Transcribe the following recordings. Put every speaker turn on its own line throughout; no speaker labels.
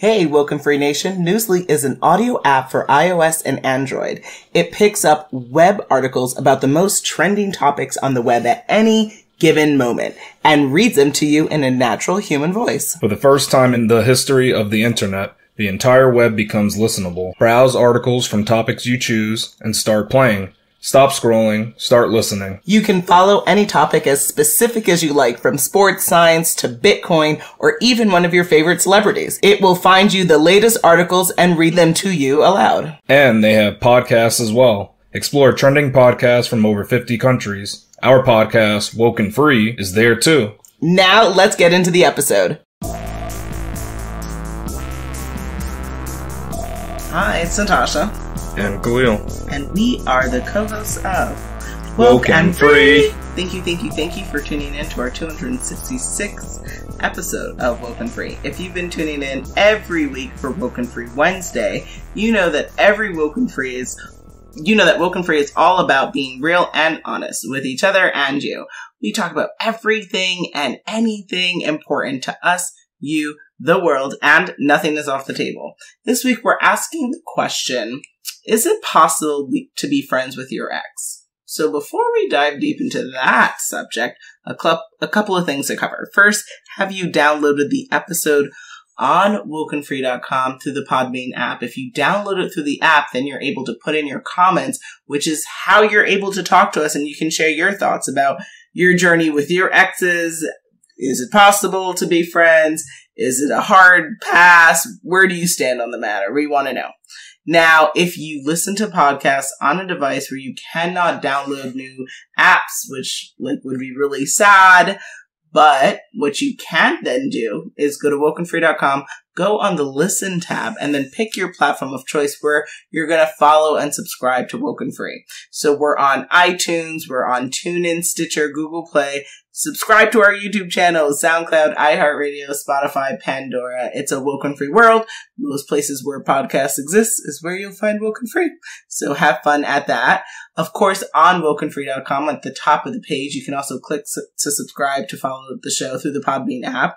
Hey, WokeNFree Nation, Newsly is an audio app for iOS and Android. It picks up web articles about the most trending topics on the web at any given moment and reads them to you in a natural human voice.
For the first time in the history of the internet, the entire web becomes listenable. Browse articles from topics you choose and start playing. Stop scrolling, start listening.
You can follow any topic as specific as you like, from sports, science, to Bitcoin, or even one of your favorite celebrities. It will find you the latest articles and read them to you aloud.
And they have podcasts as well. Explore trending podcasts from over 50 countries. Our podcast, WokeNFree, is there too.
Now let's get into the episode. Hi, it's Natasha.
And Khalil.
And we are the co-hosts of
WokeNFree.
Thank you for tuning in to our 266th episode of WokeNFree. If you've been tuning in every week for WokeNFree Wednesday, you know that WokeNFree is all about being real and honest with each other and you. We talk about everything and anything important to us, you, the world, and nothing is off the table. This week we're asking the question, is it possible to be friends with your ex? So before we dive deep into that subject, a couple of things to cover. First, have you downloaded the episode on WokeNFree.com through the Podbean app? If you download it through the app, then you're able to put in your comments, which is how you're able to talk to us, and you can share your thoughts about your journey with your exes. Is it possible to be friends? Is it a hard pass? Where do you stand on the matter? We want to know. Now, if you listen to podcasts on a device where you cannot download new apps, which would be really sad, but what you can then do is go to WokeNFree.com, go on the Listen tab, and then pick your platform of choice where you're going to follow and subscribe to WokeNFree. So we're on iTunes, we're on TuneIn, Stitcher, Google Play. Subscribe to our YouTube channel, SoundCloud, iHeartRadio, Spotify, Pandora. It's a WokeNFree world. Most places where podcasts exist is where you'll find WokeNFree. So have fun at that. Of course, on WokeNFree.com, at the top of the page, you can also click to subscribe to follow the show through the Podbean app.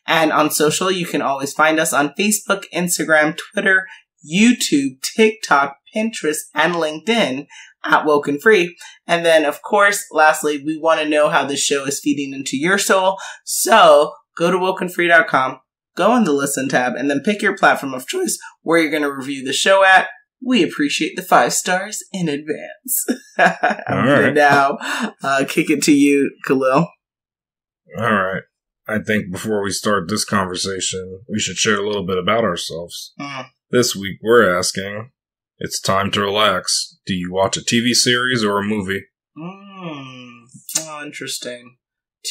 And on social, you can always find us on Facebook, Instagram, Twitter, YouTube, TikTok, Pinterest, and LinkedIn at WokeNFree. And then, of course, lastly, we want to know how this show is feeding into your soul. So go to WokeNFree.com, go on the Listen tab, and then pick your platform of choice where you're going to review the show at. We appreciate the 5 stars in advance. I'm going to now kick it to you, Khalil.
All right. I think before we start this conversation, we should share a little bit about ourselves. This week, we're asking, it's time to relax. Do you watch a TV series or a movie?
Oh, interesting.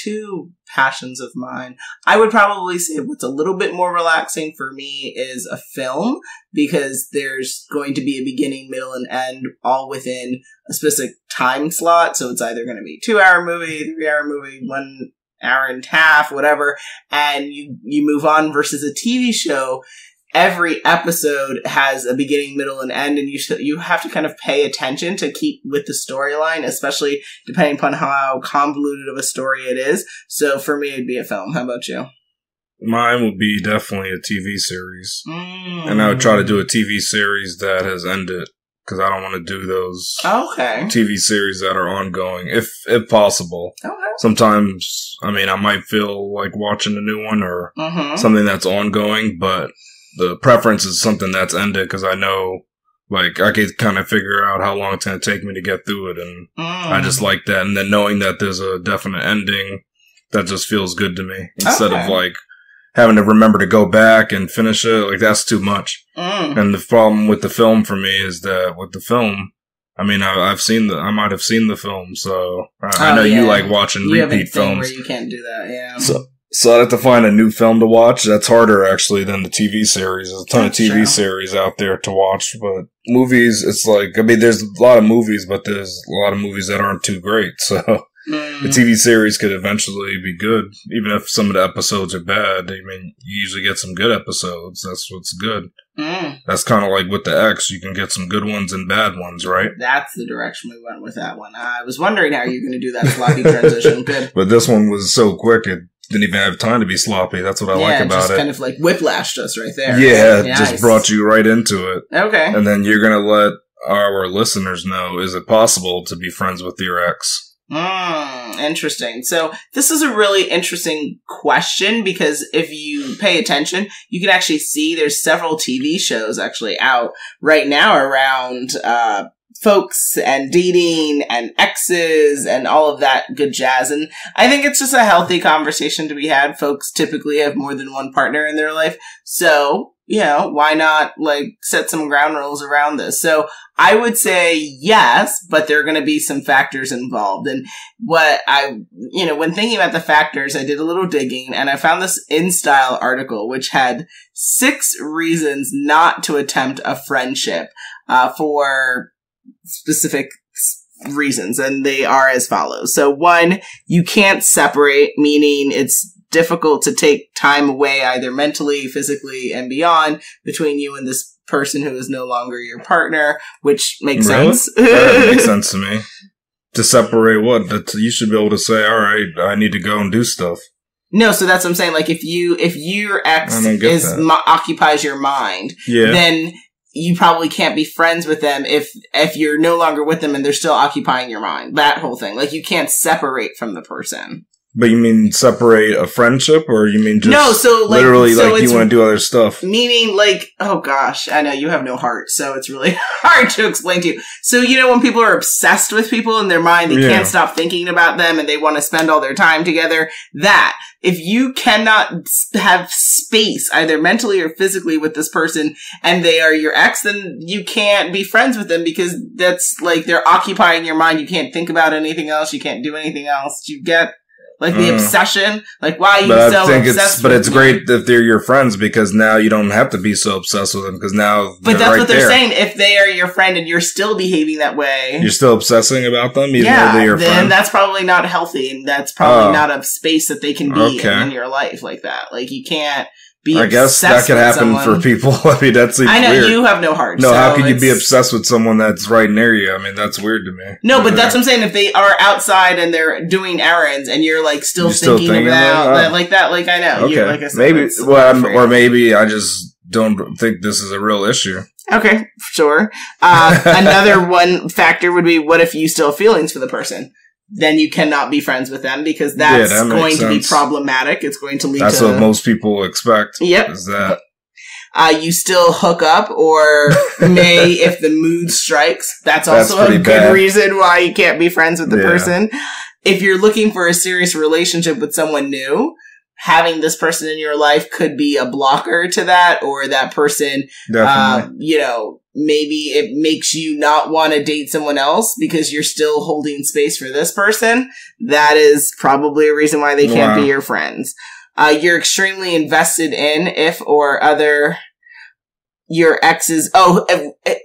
2 passions of mine. I would probably say what's a little bit more relaxing for me is a film, because there's going to be a beginning, middle, and end all within a specific time slot. So it's either going to be a 2-hour movie, 3-hour movie, 1 hour and a half, whatever, and you move on, versus a TV show. Every episode has a beginning, middle, and end, and you have to kind of pay attention to keep with the storyline, especially depending upon how convoluted of a story it is. So for me, it'd be a film. How about you?
Mine would be definitely a TV series. And I would try to do a TV series that has ended, because I don't want to do those TV series that are ongoing, if possible. Okay. Sometimes, I might feel like watching a new one or something that's ongoing, but the preference is something that's ended, because I know, I can kind of figure out how long it's going to take me to get through it, and I just like that. And then knowing that there's a definite ending, that just feels good to me. Instead of, having to remember to go back and finish it, that's too much. And the problem with the film for me is that with the film, I might have seen the film, so I know you like watching repeat films.
Where you can't do that, yeah.
So I'd have to find a new film to watch. That's harder, actually, than the TV series. There's a ton of TV series out there to watch. But movies, it's there's a lot of movies, but there's a lot of movies that aren't too great. So the TV series could eventually be good, even if some of the episodes are bad. You usually get some good episodes. That's what's good. That's kind of like with the X. You can get some good ones and bad ones, right?
That's the direction we went with that one. I was wondering how you're going to do that sloppy transition. Good.
But this one was so quick, it didn't even have time to be sloppy. That's what I like about
just
it.
Kind of like whiplashed us right there.
Yeah, it just brought you right into it.
Okay.
And then you're going to let our listeners know, is it possible to be friends with your ex?
Interesting. So this is a really interesting question because if you pay attention, you can actually see there's several TV shows actually out right now around folks and dating and exes and all of that good jazz. And I think it's just a healthy conversation to be had. Folks typically have more than one partner in their life. So, why not set some ground rules around this? So I would say yes, but there are going to be some factors involved. And when thinking about the factors, I did a little digging and I found this InStyle article, which had 6 reasons not to attempt a friendship, for specific reasons. And they are as follows. So 1, you can't separate, meaning it's difficult to take time away either mentally, physically, and beyond between you and this person who is no longer your partner, which makes sense.
That makes sense to me. To separate what? You should be able to say, all right, I need to go and do stuff.
No, so that's what I'm saying. Like if your ex occupies your mind, then you probably can't be friends with them if you're no longer with them and they're still occupying your mind. That whole thing. Like you can't separate from the person.
But you mean separate a friendship, or you mean just literally you want to do other stuff?
Meaning oh gosh, I know you have no heart, so it's really hard to explain to you. So when people are obsessed with people in their mind, they can't stop thinking about them and they want to spend all their time together. That if you cannot have space either mentally or physically with this person and they are your ex, then you can't be friends with them because that's they're occupying your mind. You can't think about anything else. You can't do anything else. You get the obsession, why are you so obsessed with
But it's great if they're your friends because now you don't have to be so obsessed with them because now
But that's what they're saying. If they are your friend and you're still behaving that way.
You're still obsessing about them even though they're your friend?
Then that's probably not healthy and that's probably not a space that they can be in your life like that. You can't be
I guess that could happen for people. I mean, that's weird.
I know, you have no heart.
No, how could you be obsessed with someone that's right near you? I mean, that's weird to me.
No, but that's what I'm saying. If they are outside and they're doing errands and you're still thinking about that, I know.
Okay.
Like I said,
maybe, or maybe I just don't think this is a real issue.
Okay, sure. Another one factor would be, what if you still have feelings for the person? Then you cannot be friends with them because that's going to be problematic. It's going to lead to...
That's what most people expect.
Yep.
Is that...
you still hook up or may if the mood strikes. That's also a good reason why you can't be friends with the person. If you're looking for a serious relationship with someone new, having this person in your life could be a blocker to that, or that person, maybe it makes you not want to date someone else because you're still holding space for this person. That is probably a reason why they can't be your friends. You're extremely invested in your ex's.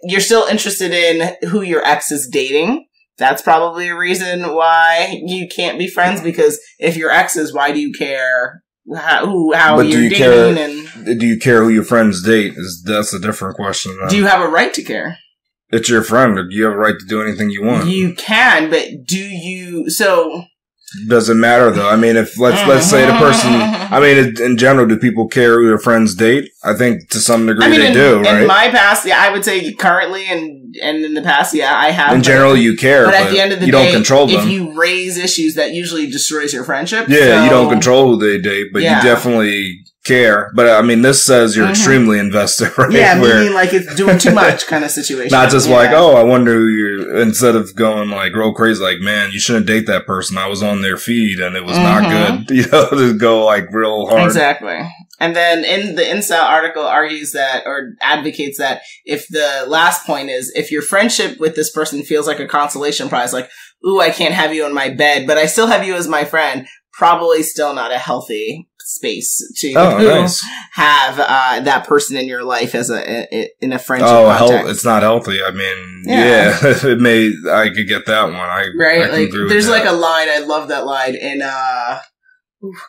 You're still interested in who your ex is dating. That's probably a reason why you can't be friends, because if your ex is, why do you care how you're dating?
Do you care who your friends date? That's a different question.
Do you have a right to care?
It's your friend. Do you have a right to do anything you want?
You can, but do you... So...
Doesn't matter though. I mean, if let's say the person, I mean, in general, do people care who their friends date? I think to some degree they do, right?
In my past, I would say currently and in the past, I have.
In general, you care, but at the end of the day, you don't control them.
If you raise issues, that usually destroys your friendship.
Yeah, you don't control who they date, but you definitely care. But I mean, this says you're extremely invested, right?
Yeah, meaning it's doing too much kind of situation.
Not just I wonder who you, instead of going real crazy, man, you shouldn't date that person. I was on their feed and it was not good. To go real hard.
Exactly. And then in the InStyle article argues that, or advocates that, if the last point is, if your friendship with this person feels like a consolation prize, ooh, I can't have you in my bed, but I still have you as my friend, probably still not a healthy space to have that person in your life as in a friendship context.
It's not healthy. I mean, it may. I could get that one. I can agree with
there's
that.
a line. I love that line in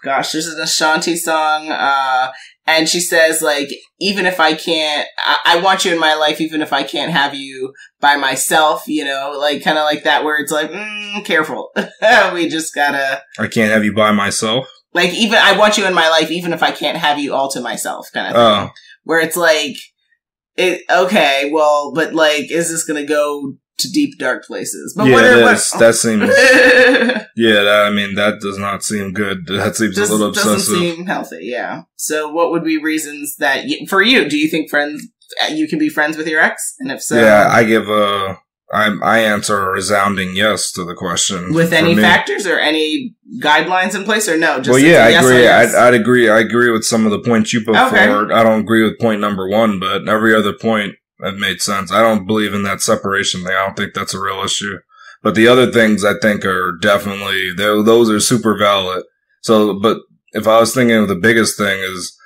Gosh, there's an Ashanti song, and she says, like, even if I can't, I want you in my life, even if I can't have you by myself, you know, like, kind of like that, where it's like, careful. We just gotta... I
can't have you by myself?
Like, even, I want you in my life, even if I can't have you all to myself, kind of thing. Where it's like, okay, well, but, like, is this gonna go to deep, dark places? But
that seems... that does not seem good. That seems a little obsessive.
Doesn't seem healthy, yeah. So what would be reasons that, for you, do you think you can be friends with your ex? And if so...
Yeah, I answer a resounding yes to the question.
With any factors or any guidelines in place, or no?
Just I agree. Yes. I'd agree. I agree with some of the points you put forward. I don't agree with point number 1, but every other point that made sense. I don't believe in that separation thing. I don't think that's a real issue. But the other things I think are definitely, those are super valid. So, but if I was thinking of the biggest thing is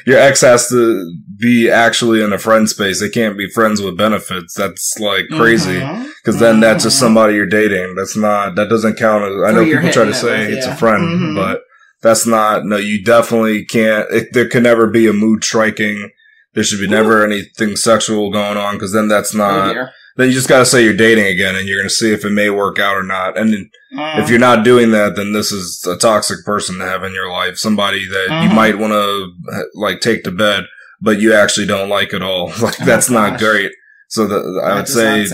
your ex has to be actually in a friend space. They can't be friends with benefits. That's like crazy. Cause then that's just somebody you're dating. That doesn't count as, I know people try to say it's a friend, but that's not, no, you definitely can't, there can never be a mood striking. There should be never anything sexual going on, because then that's not... then you just got to say you're dating again, and you're going to see if it may work out or not. And if you're not doing that, then this is a toxic person to have in your life. Somebody that you might want to like take to bed, but you actually don't like at all. Like that's not great. So I would say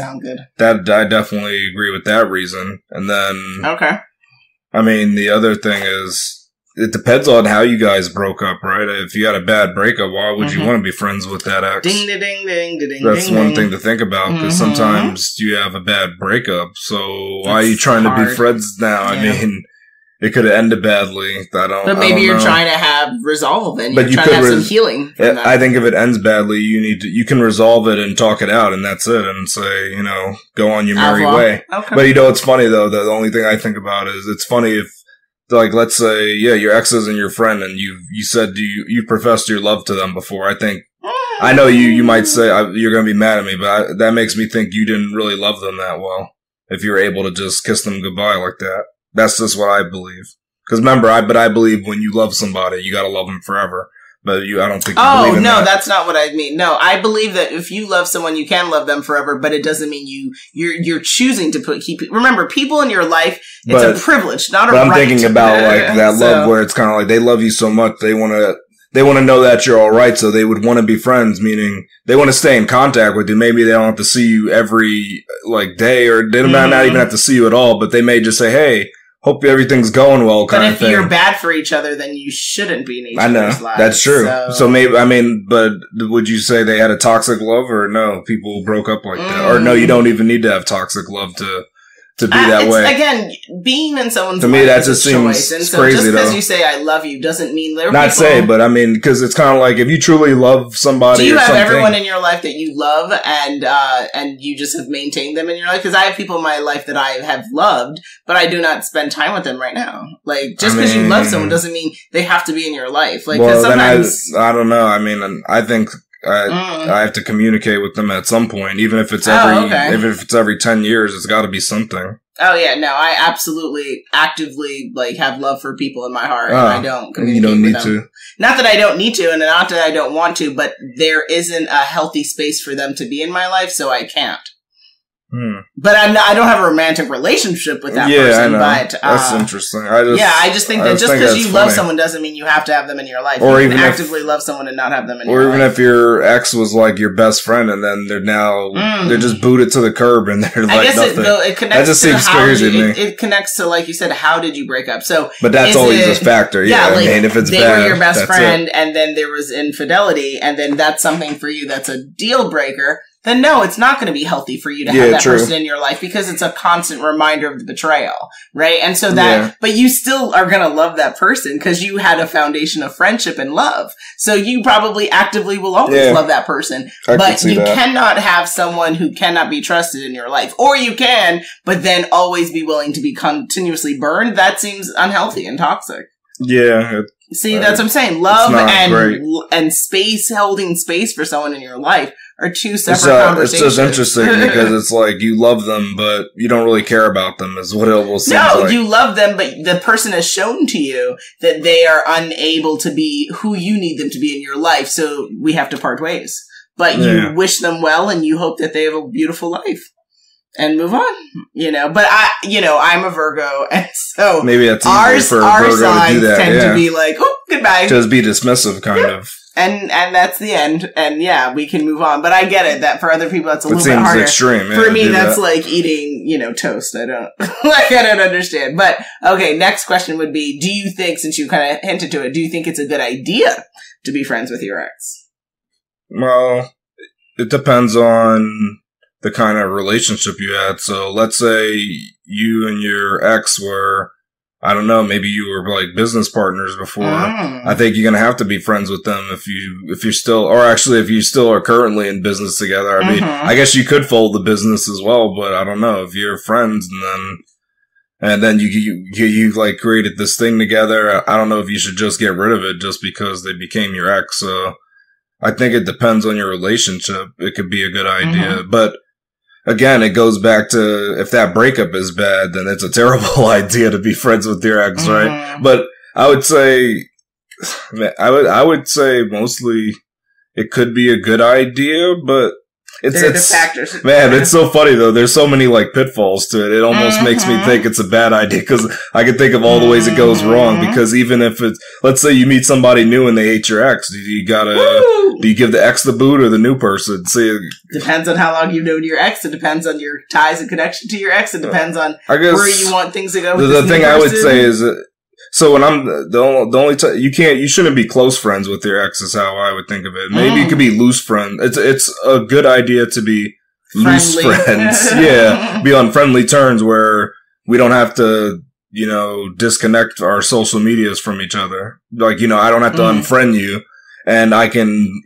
that I definitely agree with that reason. And then I mean, the other thing is, it depends on how you guys broke up, right? If you had a bad breakup, why would you want to be friends with that ex?
Ding, ding, ding, ding, ding.
That's one thing to think about, because sometimes you have a bad breakup. So why are you trying to be friends now? I mean, it could have ended badly.
But maybe you're trying to have resolve and you're trying to have some healing.
I think if it ends badly, you can resolve it and talk it out, and that's it, and say, you know, go on your merry way. Okay. But you know, it's funny though. The only thing I think about is it's funny if, like, let's say, your ex isn't your friend, and you said you professed your love to them before. I think, I know you might say you're going to be mad at me, but that makes me think you didn't really love them that well. If you're able to just kiss them goodbye like that, that's just what I believe. Because remember, I believe when you love somebody, you got to love them forever. But I don't think you believe in that.
That's not what I mean. No, I believe that if you love someone, you can love them forever, but it doesn't mean you're choosing to remember, people in your life, it's a privilege, not a right.
But I'm thinking about like that love where it's kind of like they love you so much, they want to know that you're all right, so they would want to be friends, meaning they want to stay in contact with you. Maybe they don't have to see you every like day, or they might not even have to see you at all, but they may just say, hey, hope everything's going well, kind of thing. But if you're
bad for each other, then you shouldn't be in each other's lives.
That's true. So maybe, I mean, but would you say they had a toxic love, or no, people broke up like that? Or no, you don't even need to have toxic love to be that way.
Again, being in someone's
to me, that just seems
and so
crazy.
Just because you say "I love you" doesn't mean they're
not say, but I mean, because it's kind of like if you truly love somebody.
Do you have everyone in your life that you love, and you just have maintained them in your life? Because I have people in my life that I have loved, but I do not spend time with them right now. Like just because you love someone doesn't mean they have to be in your life. Like
well, sometimes I don't know. I mean, I think. I have to communicate with them at some point, even if it's every 10 years, it's got to be something.
Oh yeah, no, I absolutely actively like have love for people in my heart, and I don't communicate
you don't need
with them.
To.
Not that I don't need to, and not that I don't want to, but there isn't a healthy space for them to be in my life, so I can't. But I don't have a romantic relationship with that person. I know. But
that's interesting.
I just think that just because you love someone doesn't mean you have to have them in your life. Or you can actively love someone and not have them in your life.
Or even if your ex was like your best friend, and then they're just booted to the curb, and they're like nothing. It connects. That just seems crazy to me.
It connects to, like you said, how did you break up? So,
but that's always a factor. Yeah, like, I mean, if it's
they were your best friend, and then there was infidelity, and then that's something for you that's a deal breaker. Then no, it's not going to be healthy for you to have that person in your life, because it's a constant reminder of the betrayal, right? And so but you still are going to love that person because you had a foundation of friendship and love. So you probably actively will always love that person, but you cannot have someone who cannot be trusted in your life. Or you can, but then always be willing to be continuously burned. That seems unhealthy and toxic.
Yeah.
See, that's what I'm saying. Love and space, holding space for someone in your life are two separate conversations.
It's just interesting because it's like you love them, but you don't really care about them is what it will seem like.
No, you love them, but the person has shown to you that they are unable to be who you need them to be in your life, so we have to part ways. But you wish them well and you hope that they have a beautiful life. And move on, but I'm a Virgo, and so
maybe that's easier for a Virgo to do that.
Tend to be like, oh, goodbye.
Just be dismissive, kind of.
And that's the end. And we can move on. But I get it that for other people that's a little bit harder.
Extreme.
For me, that's like eating, toast. I don't understand. But okay, next question would be: do you think, since you kind of hinted to it, do you think it's a good idea to be friends with your ex?
Well, it depends on the kind of relationship you had. So let's say you and your ex were, I don't know, maybe you were like business partners before. I think you're going to have to be friends with them if you still are currently in business together. I mean, I guess you could fold the business as well, but I don't know if you're friends and then you like created this thing together. I don't know if you should just get rid of it just because they became your ex. So I think it depends on your relationship. It could be a good idea, but again, it goes back to if that breakup is bad, then it's a terrible idea to be friends with your ex, right? But I would say mostly it could be a good idea, but it's factors. Man, it's so funny though. There's so many like pitfalls to it. It almost makes me think it's a bad idea because I can think of all the ways it goes wrong. Because even if let's say you meet somebody new and they hate your ex, do you give the ex the boot or the new person? See,
depends on how long you've known your ex. It depends on your ties and connection to your ex. It depends on where you want things to go. With
the thing I would say is. So when I'm the only time you shouldn't be close friends with your ex is how I would think of it. Maybe you could be loose friends. It's a good idea to be loose friends. Be on friendly terms where we don't have to, disconnect our social medias from each other. Like, I don't have to unfriend you and I can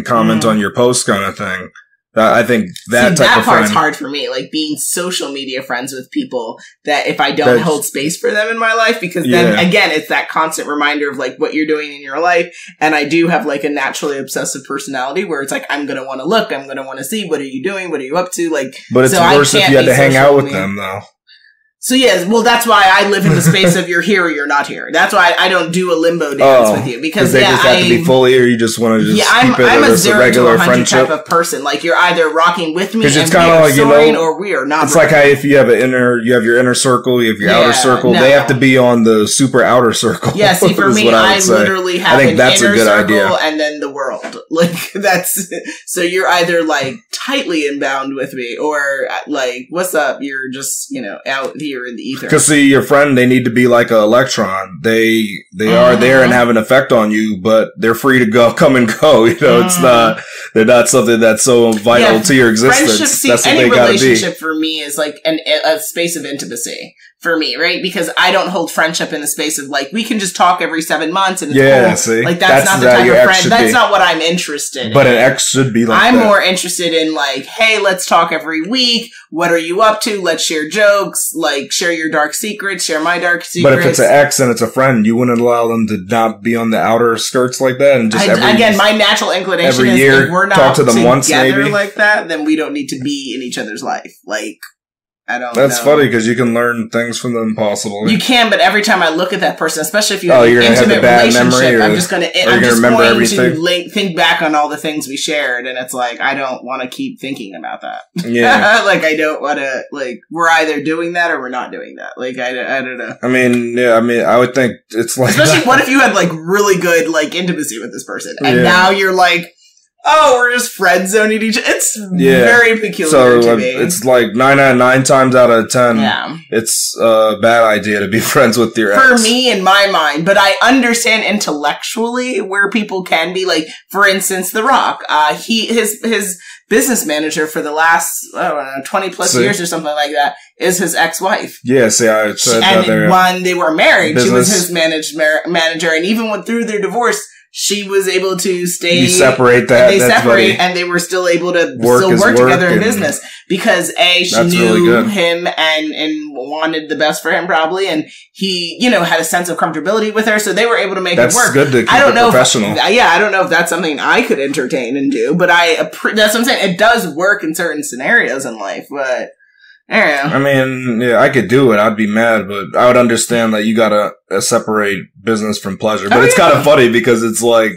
comment on your posts kind of thing. I think that
part's hard for me, like being social media friends with people that if I don't hold space for them in my life, because then again, it's that constant reminder of like what you're doing in your life. And I do have like a naturally obsessive personality where it's like, I'm going to want to look, I'm going to want to see, what are you doing? What are you up to? Like,
but it's worse if you had to hang out with them though.
So yes, well that's why I live in the space of you're here or you're not here. That's why I don't do a limbo dance with you because
they just have to be fully here. You just want to keep
I'm
it
a 0 to 100 type of person. Like you're either rocking with me and
it's kind of like
or we are not.
It's like how if you have your inner circle, you have your outer circle. They have to be on the super outer circle.
Yeah, see for me, I literally have an inner circle and then the world. Like that's so you're either like tightly inbound with me or like what's up? You're just out here in the ether.
Because see, your friend, they need to be like an electron. They are there and have an effect on you, but they're free to come and go. They're not something that's so vital to your existence. That's what they gotta be.
Any relationship for me is like a space of intimacy. For me, right? Because I don't hold friendship in the space of like, we can just talk every 7 months and it's cool.
See?
Like that's not the type of friend. That's not what I'm interested in.
But an ex should be like
I'm more interested in like, hey, let's talk every week. What are you up to? Let's share jokes. Like share your dark secrets, share my dark secrets.
But if it's an ex and it's a friend, you wouldn't allow them to not be on the outer skirts like that and just
again, my natural inclination is if we're not
talk to them
together
once maybe
like that, then we don't need to be in each other's life. Like
That's funny because you can learn things from them possibly.
You can, but every time I look at that person, especially if you have an intimate relationship, I'm just going to think back on all the things we shared, and it's like I don't want to keep thinking about that. Yeah, like I don't want to. Like we're either doing that or we're not doing that. Like I don't know.
I would think it's like
especially what if you had like really good like intimacy with this person, and now you're like. Oh, we're just friend zoning each other. It's very peculiar to me.
It's like 9 times out of 10. It's a bad idea to be friends with your ex.
For me, in my mind, but I understand intellectually where people can be. Like, for instance, The Rock. His business manager for the last 20 plus years or something like that is his ex-wife.
Yeah, see, I said
and when they were married, she was his manager, and even through their divorce. she was able to stay.
You separate that.
They separate, and they were still able to work together in business because she knew him and wanted the best for him probably, and he had a sense of comfortability with her, so they were able to make it work.
That's good to keep it professional.
I don't know if that's something I could entertain and do, but that's what I'm saying. It does work in certain scenarios in life, but. I
mean, I could do it. I'd be mad, but I would understand that you gotta separate business from pleasure. But it's kind of funny because it's like,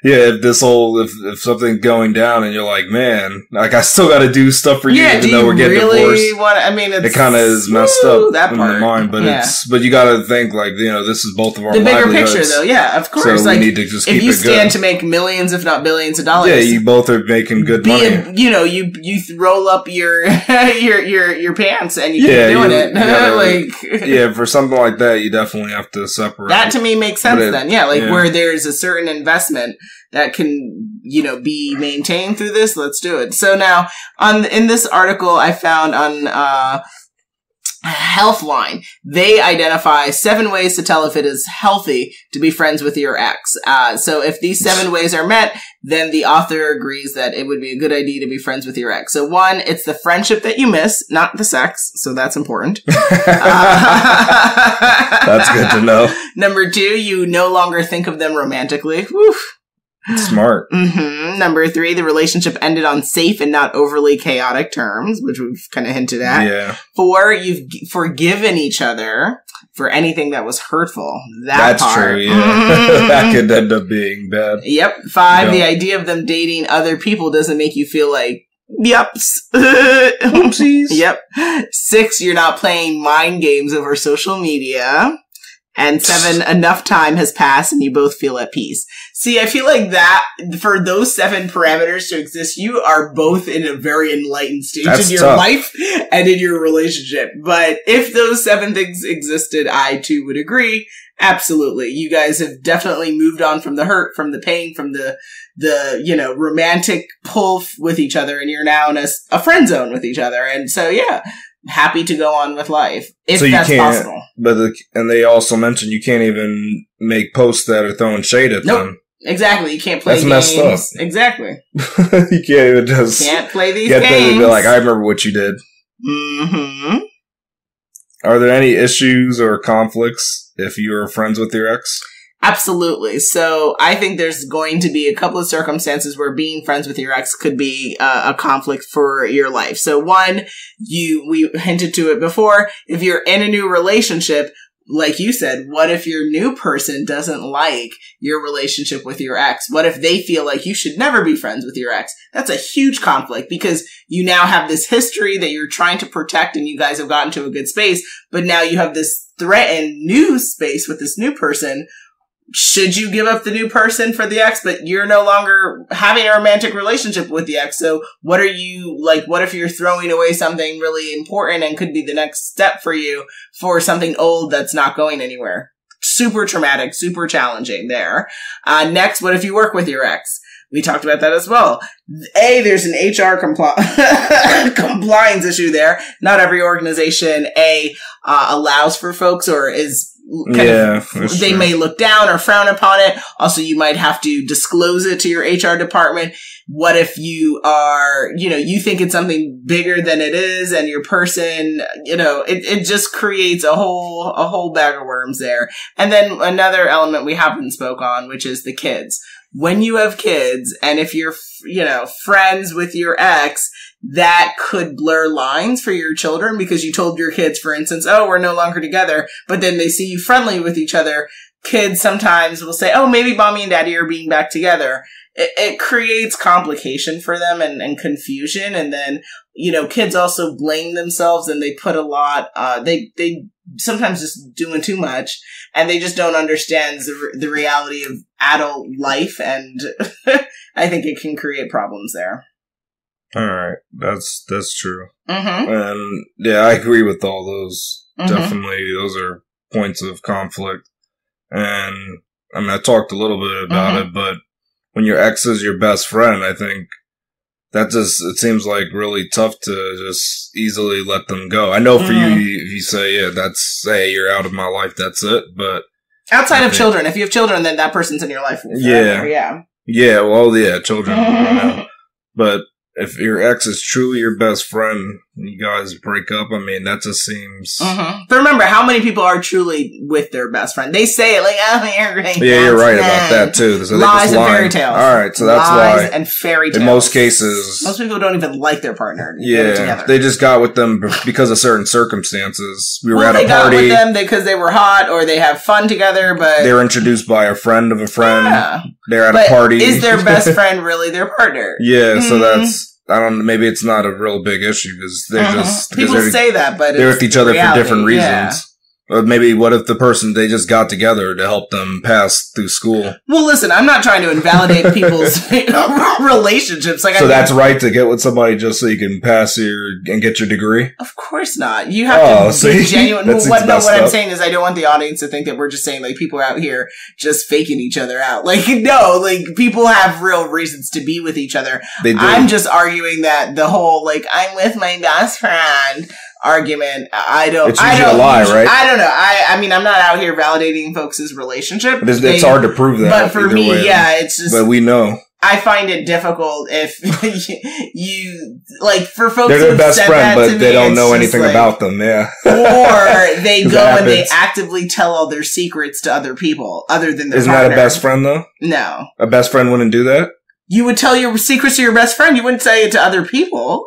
if something's going down and you're like, man, like I still gotta do stuff for you even though we're getting divorced. It kind of is messed up in the mind, but but you gotta think like, this is both of our livelihoods. The bigger picture though,
of course.
So we need to just keep it good.
If you stand to make millions, if not billions of dollars.
Yeah, you both are making good money.
You roll up your pants and you keep doing it.
Gotta, for something like that, you definitely have to separate.
That to me makes sense then. Where there's a certain investment that can, be maintained through this. Let's do it. So now in this article I found on, Healthline, they identify 7 ways to tell if it is healthy to be friends with your ex. So if these 7 ways are met, then the author agrees that it would be a good idea to be friends with your ex. So 1, it's the friendship that you miss, not the sex. So that's important.
That's good to know.
Number 2, you no longer think of them romantically. Whew.
Smart.
Mm-hmm. Number 3, the relationship ended on safe and not overly chaotic terms, which we've kind of hinted at.
Yeah.
4, you've forgiven each other for anything that was hurtful.
That's true, yeah. Mm-hmm. That could end up being bad.
Yep. 5, the idea of them dating other people doesn't make you feel like, yups.
Oopsies.
Yep. 6, you're not playing mind games over social media. And 7, enough time has passed and you both feel at peace. See, I feel like that, for those 7 parameters to exist, you are both in a very enlightened stage in your life and in your relationship. But if those 7 things existed, I too would agree. Absolutely. You guys have definitely moved on from the hurt, from the pain, from the romantic pull with each other, and you're now in a friend zone with each other. And so, happy to go on with life if that's possible.
But and they also mentioned you can't even make posts that are throwing shade at them.
Exactly. You can't play games.
That's messed up.
Exactly.
You can't even just
play these games. Them
to be like, I remember what you did.
Mm-hmm.
Are there any issues or conflicts if you are friends with your ex?
Absolutely. So I think there's going to be a couple of circumstances where being friends with your ex could be a conflict for your life. So 1, we hinted to it before. If you're in a new relationship, like you said, what if your new person doesn't like your relationship with your ex? What if they feel like you should never be friends with your ex? That's a huge conflict because you now have this history that you're trying to protect and you guys have gotten to a good space, but now you have this threatened new space with this new person. Should you give up the new person for the ex, but you're no longer having a romantic relationship with the ex? So what if you're throwing away something really important and could be the next step for you for something old that's not going anywhere? Super traumatic, super challenging there. Next, what if you work with your ex? We talked about that as well. There's an HR compliance issue there. Not every organization, allows for folks or is they may look down or frown upon it. Also, you might have to disclose it to your HR department. What if you are, you think it's something bigger than it is and your person, it just creates a whole bag of worms there. And then another element we haven't spoke on, which is the kids. When you have kids and if you're, friends with your ex, that could blur lines for your children because you told your kids, for instance, oh, we're no longer together, but then they see you friendly with each other. Kids sometimes will say, oh, maybe mommy and daddy are being back together. It creates complication for them and confusion. And then, kids also blame themselves and they put a lot, they sometimes just doing too much and they just don't understand the reality of adult life. And I think it can create problems there.
All right. That's true.
Mm-hmm.
And I agree with all those. Mm-hmm. Definitely. Those are points of conflict. And I talked a little bit about it, but when your ex is your best friend, I think it seems like really tough to just easily let them go. I know for you, if you say, you're out of my life, that's it. But
Outside of children. If you have children, then that person's in your life forever. Yeah.
Yeah, well, yeah, children. But if your ex is truly your best friend and you guys break up, I mean, that just seems...
But remember, how many people are truly with their best friend? They say it like, oh, you're great.
Yeah, you're right about that, too. So
lies and fairy tales.
All right, so that's why...
Lies and fairy tales.
In most cases...
Most people don't even like their partner.
Yeah, they just got with them because of certain circumstances. We were at a party.
They got with them because they were hot or they have fun together, but...
They were introduced by a friend of a friend. Yeah. They're at a party.
Is their best friend really their partner?
Yeah, so that's... I don't know, maybe it's not a real big issue because they're just...
People say that, but
they're with each other for different reasons. Or maybe what if the person, they just got together to help them pass through school?
Well, listen, I'm not trying to invalidate people's relationships.
Like, that's right to get with somebody just so you can pass and get your degrry?
Of course not. You have to be genuine. What I'm saying is I don't want the audience to think that we're just saying, like, people are out here just faking each other out. Like, no, like, people have real reasons to be with each other.
They do.
I'm just arguing that the whole, like, I'm with my best friend argument,
it's usually a lie, right?
I don't know. I mean, I'm not out here validating folks' relationship.
But it's hard to prove that.
But for me, it's just...
But we know.
I find it difficult if you like, for folks
they're their best friend, but they don't know anything
like,
about them, yeah.
Or they go and they actively tell all their secrets to other people, other than their
partner. Isn't that a best friend, though?
No.
A best friend wouldn't do that?
You would tell your secrets to your best friend. You wouldn't say it to other people.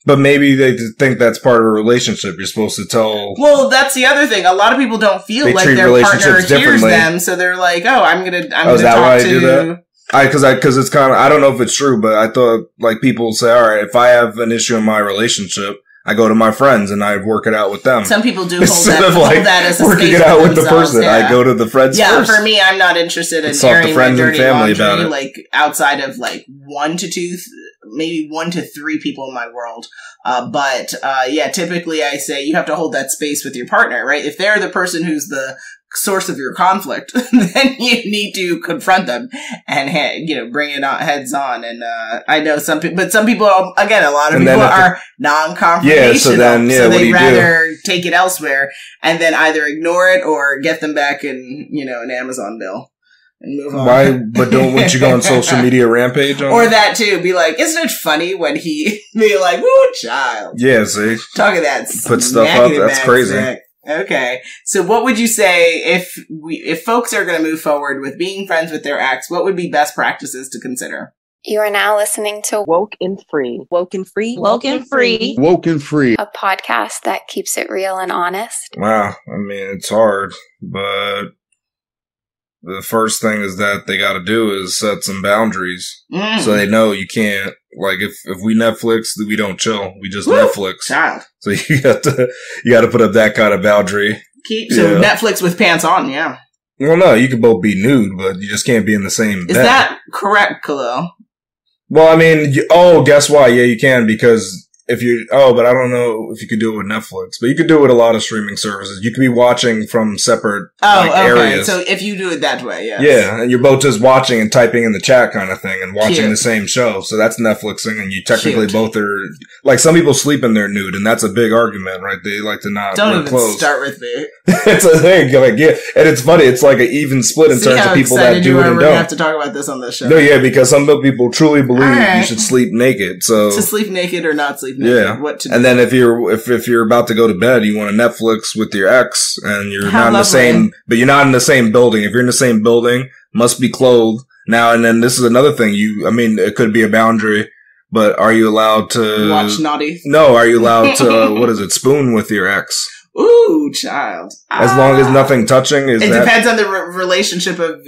But maybe they think that's part of a relationship. You're supposed to tell...
Well, that's the other thing. A lot of people don't feel like their partner hears them, so they're like, oh, I'm gonna talk to...
Do that? Because it's kind of... I don't know if it's true, but I thought, like, people say, all right, if I have an issue in my relationship, I go to my friends and I work it out with them.
Some people do hold that as a
working it out with the person.
Yeah.
I go to the friends first.
For me, I'm not interested in airing my dirty laundry, like, outside of, like, 1 to 2... maybe 1 to 3 people in my world. But typically I say you have to hold that space with your partner, right? If they're the person who's the source of your conflict, then you need to confront them and, bring it on heads on. And, I know some people, but some people, again, a lot of people are non-confrontational.
Yeah, so
they rather take it elsewhere and then either ignore it or get them back in, an Amazon bill. And move on.
Why? But wouldn't you go on social media rampage on
or that too? Be like, isn't it funny when he be like, "Woo, child"?
Yeah, see,
talking that
put stuff up. That's crazy.
Sick. Okay, so what would you say if folks are going to move forward with being friends with their ex? What would be best practices to consider?
You are now listening to
WokeNFree. WokeNFree.
WokeNFree.
WokeNFree.
A podcast that keeps it real and honest.
Wow, I mean, it's hard, but the first thing is that they got to do is set some boundaries. So they know you can't, like, if we Netflix, we don't chill. We just Netflix.
Child.
So you got to put up that kind of boundary.
Netflix with pants on, yeah.
Well, no, you can both be nude, but you just can't be in the same bed.
Is that correct, Khalil?
Well, I mean, guess why? Yeah, you can, because but I don't know if you could do it with Netflix, but you could do it with a lot of streaming services. You could be watching from separate areas.
So if you do it that way, yes.
Yeah, and you're both just watching and typing in the chat kind of thing and watching the same show. So that's Netflixing, and you technically both are, like, some people sleep in their nude, and that's a big argument, right? They like to not wear clothes.
Don't even start with me.
It's a thing, like, yeah, and it's funny. It's like an even split in terms of people that do it and don't. We're gonna
have to talk about this on this show.
No, yeah, because some people truly believe you should sleep naked. So
to sleep naked or not sleep naked.
Yeah.
What to do.
And then if you're about to go to bed, you want to Netflix with your ex, and you're not in the same, but you're not in the same building. If you're in the same building, must be clothed. Now, and then this is another thing. It could be a boundary, but are you allowed to
watch naughty?
No, are you allowed to spoon with your ex?
Ooh, child.
As long as nothing touching is.
It depends on the relationship of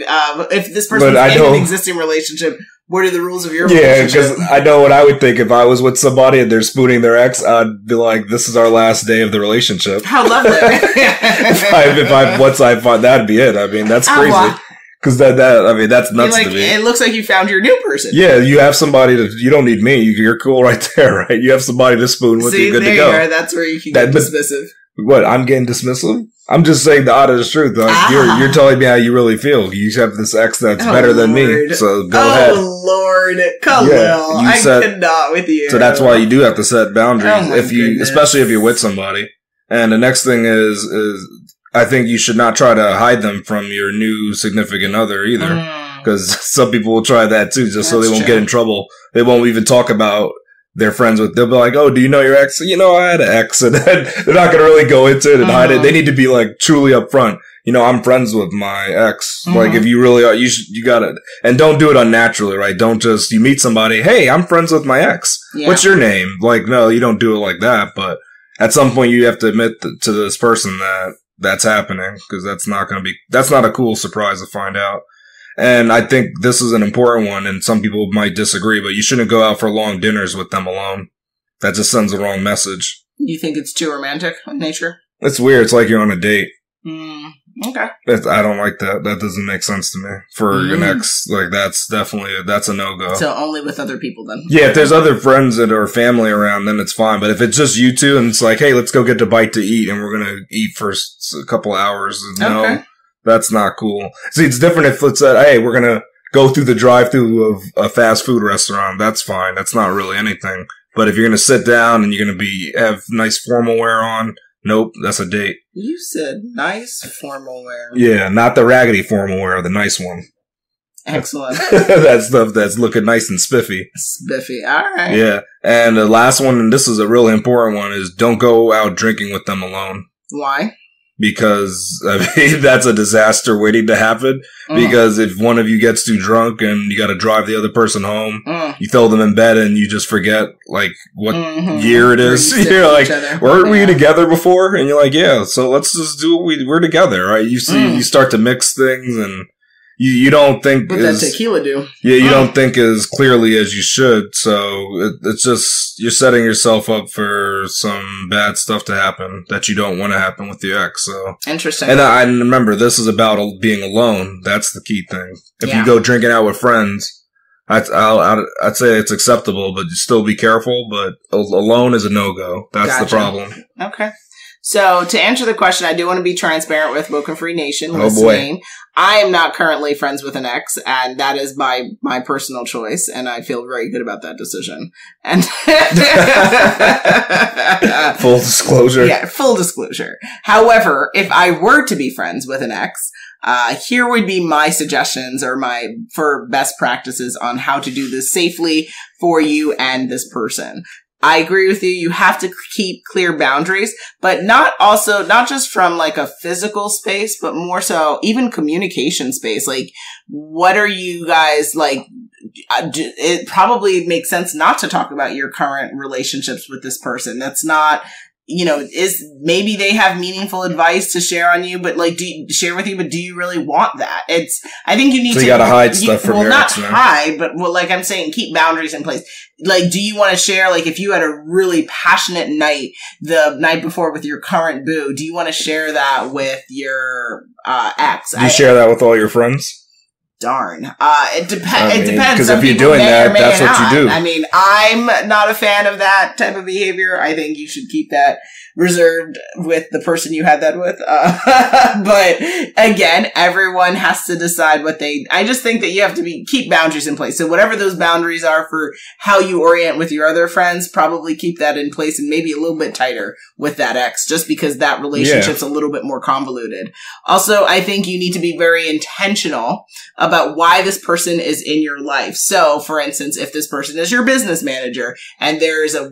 if this person is in an existing relationship. What are the rules of your relationship?
Yeah, because I know what I would think if I was with somebody and they're spooning their ex. I'd be like, "This is our last day of the relationship."
How lovely!
Once I find that'd be it. I mean, that's crazy. Because that's nuts to me.
It looks like you found your new person.
Yeah, you have somebody you don't need me. You're cool right there, right? You have somebody to spoon with. You're good to go.
You that's where you can get dismissive.
What? I'm getting dismissive? I'm just saying the honest truth. Like, you're telling me how you really feel. You have this ex that's better than me, so go ahead.
Oh Lord, Khalil, I cannot with you.
So that's why you do have to set boundaries especially if you're with somebody. And the next thing is I think you should not try to hide them from your new significant other either. Because some people will try that too, just so they won't get in trouble. They won't even talk about their friends with. They'll be like, "Oh, do you know your ex?" I had an ex, and then they're not going to really go into it and hide it. They need to be like truly upfront. I'm friends with my ex. Like, if you really are, you gotta, and don't do it unnaturally, right? Don't just, you meet somebody, hey, I'm friends with my ex. Yeah. What's your name? Like, no, you don't do it like that, but at some point you have to admit to this person that that's happening, because that's not a cool surprise to find out. And I think this is an important one, and some people might disagree, but you shouldn't go out for long dinners with them alone. That just sends the wrong message.
You think it's too romantic in nature?
It's weird. It's like you're on a date.
Okay.
I don't like that. That doesn't make sense to me. For an ex, like, that's a no-go.
So only with other people then?
Yeah, if there's other friends or family around, then it's fine. But if it's just you two and it's like, hey, let's go get a bite to eat and we're going to eat for a couple hours. No, that's not cool. See, it's different if it's hey, we're going to go through the drive-thru of a fast food restaurant. That's fine. That's not really anything. But if you're going to sit down and you're going to have nice formal wear on, nope, that's a date.
You said nice formal wear.
Yeah, not the raggedy formal wear, the nice one.
Excellent.
That stuff that's looking nice and spiffy.
Spiffy, alright.
Yeah, and the last one, and this is a really important one, is don't go out drinking with them alone.
Why?
Because, that's a disaster waiting to happen. Because if one of you gets too drunk and you gotta drive the other person home, you throw them in bed and you just forget, like, what year it is. You're like, weren't we together before? And you're like, yeah, so let's just do we're together, right? You see, you start to mix things and you don't think
what that tequila do?
Yeah, you don't think as clearly as you should. So it's just, you're setting yourself up for some bad stuff to happen that you don't want to happen with your ex. So
interesting.
And I remember, this is about being alone. That's the key thing. If you go drinking out with friends, I'd say it's acceptable, but still be careful. But alone is a no-go. That's the problem.
Okay. So, to answer the question, I do want to be transparent with WokeNFree Nation listening. I am not currently friends with an ex, and that is by my personal choice, and I feel very good about that decision. And
full disclosure.
Yeah, full disclosure. However, if I were to be friends with an ex, here would be my suggestions for best practices on how to do this safely for you and this person. I agree with you. You have to keep clear boundaries, but not just from like a physical space, but more so even communication space. Like, what are you guys like? It probably makes sense not to talk about your current relationships with this person. That's not, maybe they have meaningful advice to share on you, but like, share with you, but do you really want that? I think you need to.
So you gotta hide stuff from your ex.
Well, not hide, but like I'm saying, keep boundaries in place. Like, do you want to share, like, if you had a really passionate night the night before with your current boo, do you want to share that with your ex?
Do you share that with all your friends?
Darn. It depends.
Because if you're doing that, that's what you do.
I mean, I'm not a fan of that type of behavior. I think you should keep that reserved with the person you had that with. But again, everyone has to decide I just think that you have to keep boundaries in place. So whatever those boundaries are for how you orient with your other friends, probably keep that in place and maybe a little bit tighter with that ex, just because that relationship's a little bit more convoluted. Also, I think you need to be very intentional about why this person is in your life. So, for instance, if this person is your business manager and there's a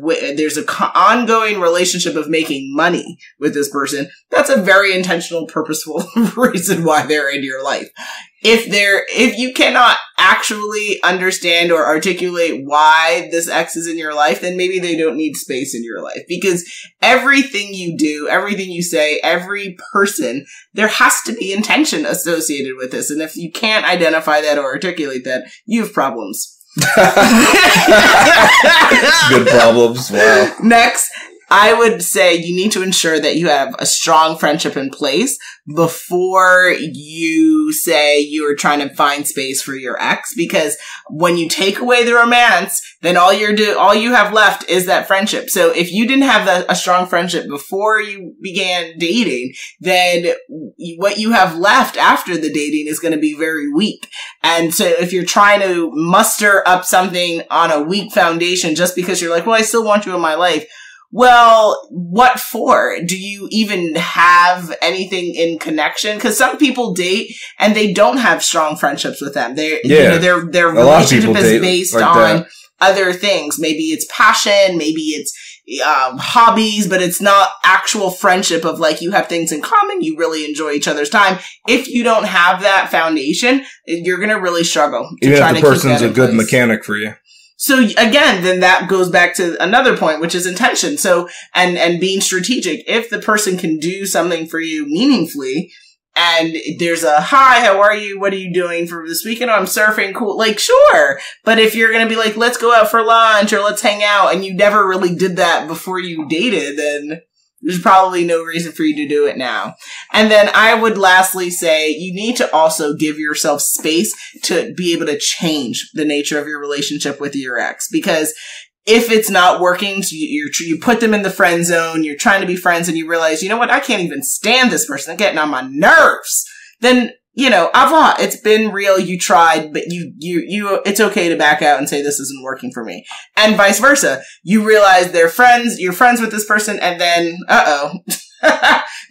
ongoing relationship of making money with this person, that's a very intentional, purposeful reason why they're in your life. If you cannot actually understand or articulate why this ex is in your life, then maybe they don't need space in your life. Because everything you do, everything you say, every person, there has to be intention associated with this. And if you can't identify that or articulate that, you have problems.
Good problems. Wow.
Next, I would say you need to ensure that you have a strong friendship in place before you say you are trying to find space for your ex, because when you take away the romance, then all you have left is that friendship. So if you didn't have a strong friendship before you began dating, then what you have left after the dating is going to be very weak. And so if you're trying to muster up something on a weak foundation just because you're like, well, I still want you in my life, well, what for? Do you even have anything in connection? Because some people date and they don't have strong friendships with them. Their relationship is based like on other things. Maybe it's passion, maybe it's hobbies, but it's not actual friendship of like you have things in common, you really enjoy each other's time. If you don't have that foundation, you're going to really struggle to
even
try
if the
to
person's
keep that
a good
place.
Mechanic for you.
So again, then that goes back to another point, which is intention. So, and being strategic. If the person can do something for you meaningfully, and there's a, hi, how are you? What are you doing for this weekend? Oh, I'm surfing. Cool. Like, sure. But if you're going to be like, let's go out for lunch or let's hang out, and you never really did that before you dated, then there's probably no reason for you to do it now. And then I would lastly say you need to also give yourself space to be able to change the nature of your relationship with your ex. Because if it's not working, so you put them in the friend zone, you're trying to be friends and you realize, you know what, I can't even stand this person. They're getting on my nerves. Then, you know, avant, it's been real. You tried, but it's okay to back out and say this isn't working for me. And vice versa. You realize you're friends with this person and then,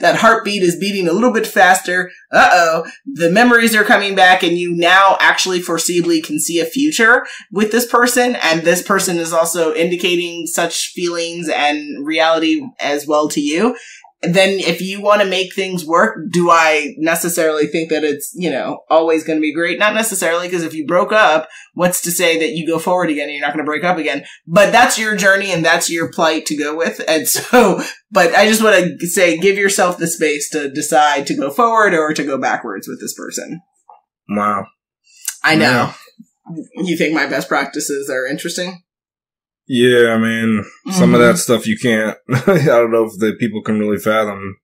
that heartbeat is beating a little bit faster. The memories are coming back and you now actually foreseeably can see a future with this person. And this person is also indicating such feelings and reality as well to you. Then if you want to make things work, do I necessarily think that it's, you know, always going to be great? Not necessarily, because if you broke up, what's to say that you go forward again and you're not going to break up again? But that's your journey and that's your plight to go with. And so, but I just want to say, give yourself the space to decide to go forward or to go backwards with this person.
Wow.
I know. Yeah. You think my best practices are interesting?
Yeah, I mean, some of that stuff you can't, I don't know if the people can really fathom,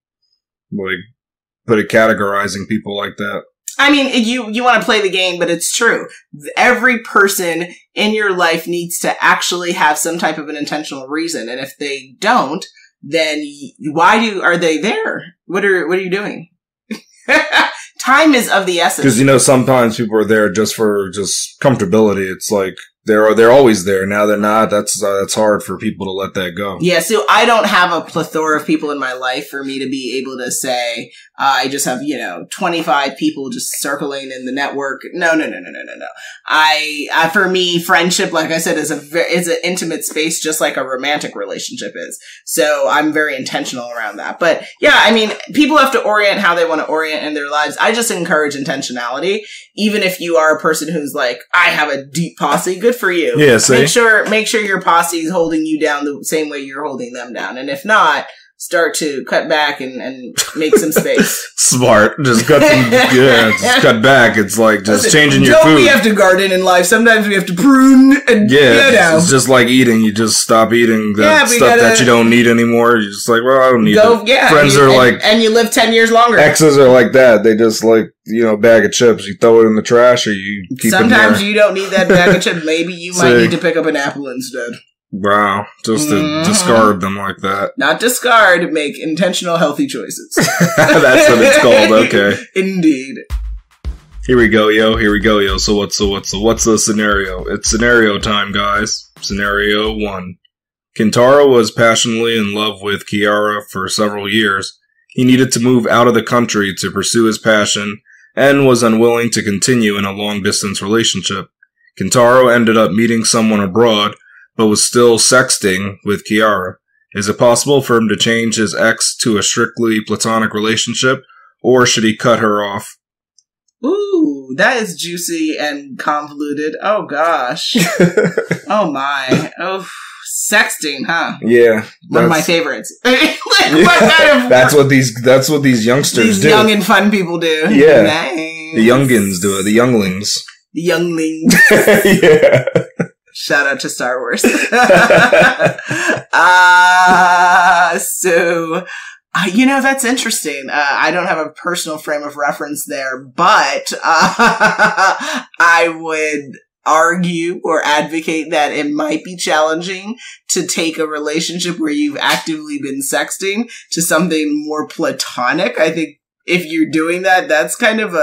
like, categorizing people like that.
I mean, you want to play the game, but it's true. Every person in your life needs to actually have some type of an intentional reason. And if they don't, then why are they there? What are you doing? Time is of the essence.
Because, you know, sometimes people are there just for comfortability. It's like, they're always there. Now they're not. That's hard for people to let that go.
Yeah. So I don't have a plethora of people in my life for me to be able to say, I just have, 25 people just circling in the network. No. For me, friendship, like I said, is an intimate space, just like a romantic relationship is. So I'm very intentional around that. But yeah, I mean, people have to orient how they want to orient in their lives. I just encourage intentionality. Even if you are a person who's like, I have a deep posse, good for you.
Yeah, see?
Make sure your posse is holding you down the same way you're holding them down. And if not, start to cut back and make some space.
Smart. Just cut back. It's like just changing your food.
We have to garden in life. Sometimes we have to prune. And,
it's just like eating. You just stop eating stuff that you don't need anymore. You're just like, well, I don't need it. Yeah, friends are like...
And you live 10 years longer.
Exes are like that. They just like, bag of chips. You throw it in the trash or you keep it there.
Sometimes you don't need that bag of chips. Maybe you might need to pick up an apple instead.
Wow, just to discard them like that.
Not discard, make intentional healthy choices.
That's what it's called, okay.
Indeed.
Here we go, yo. So what's the scenario? It's scenario time, guys. Scenario 1. Kentaro was passionately in love with Kiara for several years. He needed to move out of the country to pursue his passion and was unwilling to continue in a long-distance relationship. Kentaro ended up meeting someone abroad, but was still sexting with Kiara. Is it possible for him to change his ex to a strictly platonic relationship, or should he cut her off?
Ooh, that is juicy and convoluted. Oh gosh. Oh my. Oh, sexting, huh?
Yeah.
One of my favorites.
That's what these youngsters do.
These young and fun people do.
Yeah.
Nice.
The youngins do it. The younglings.
The younglings.
Yeah.
Shout out to Star Wars. That's interesting. I don't have a personal frame of reference there, but I would argue or advocate that it might be challenging to take a relationship where you've actively been sexting to something more platonic. I think if you're doing that, that's kind of